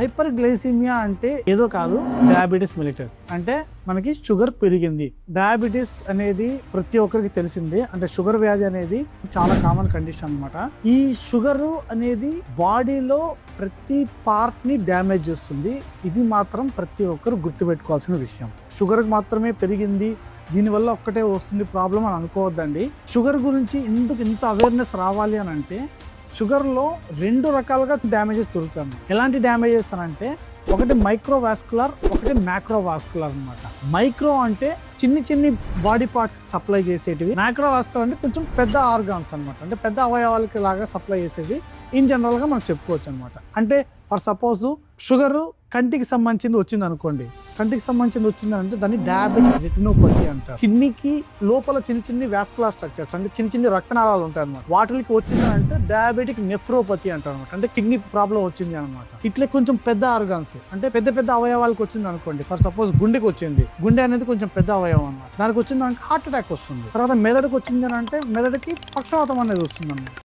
Hyper glycaemia అంటే ఏదో కాదు, డయాబెటిస్ మెలిటస్. అంటే మనకి షుగర్ పెరిగింది. డయాబెటిస్ అనేది ప్రతి ఒక్కరికి తెలిసిందే. అంటే షుగర్ వ్యాధి అనేది చాలా కామన్ కండిషన్ అన్నమాట. ఈ షుగర్ అనేది బాడీలో ప్రతి పార్ట్ ని డ్యామేజ్ చేస్తుంది. ఇది మాత్రం ప్రతి ఒక్కరు గుర్తుపెట్టుకోవాల్సిన విషయం. షుగర్ మాత్రమే పెరిగింది, దీనివల్ల ఒక్కటే వస్తుంది ప్రాబ్లం అని అనుకోవద్దండి. షుగర్ గురించి ఇంత అవేర్నెస్ రావాలి అని అంటే షుగర్లో 2 రకాలుగా డ్యామేజెస్ దొరుకుతాయి. ఎలాంటి డ్యామేజెస్ అని అంటే ఒకటి మైక్రోవాస్కులర్, ఒకటి మ్యాక్రోవాస్కులర్ అనమాట. మైక్రో అంటే చిన్ని బాడీ పార్ట్స్ సప్లై చేసేటివి. మ్యాక్రోవాస్కులర్ అంటే కొంచెం పెద్ద ఆర్గాన్స్ అనమాట. అంటే పెద్ద అవయవాలకి లాగా సప్లై చేసేది ఇన్ జనరల్ గా మనం చెప్పుకోవచ్చు అనమాట. అంటే ఫర్ సపోజ్ షుగర్ కంటికి సంబంధించింది వచ్చింది అనుకోండి, కంటికి సంబంధించింది వచ్చిందంటే దాన్ని డయాబెటిక్ రెటినోపతి అంటారు. కిడ్నీకి లోపల చిన్ని వాస్కులర్ స్ట్రక్చర్స్ అంటే చిన్ని రక్తనాళాలు ఉంటాయి అనమాట. వాటికి వచ్చిందంటే డయాబెటిక్ నెఫ్రోపతి అంటారు అనమాట. అంటే కిడ్నీ ప్రాబ్లం వచ్చింది అనమాట. ఇట్లా కొంచెం పెద్ద ఆర్గాన్స్ అంటే పెద్ద అవయవాలకు వచ్చింది అనుకోండి. ఫర్ సపోజ్ గుండెకి వచ్చింది, గుండె అనేది కొంచెం పెద్ద అవయవం అన్నమాట. దానికి వచ్చింది అంటే హార్ట్ అటాక్ వస్తుంది. తర్వాత మెదడుకు వచ్చింది అని అంటే మెదడుకి పక్షవాతం అనేది వస్తుంది అన్నమాట.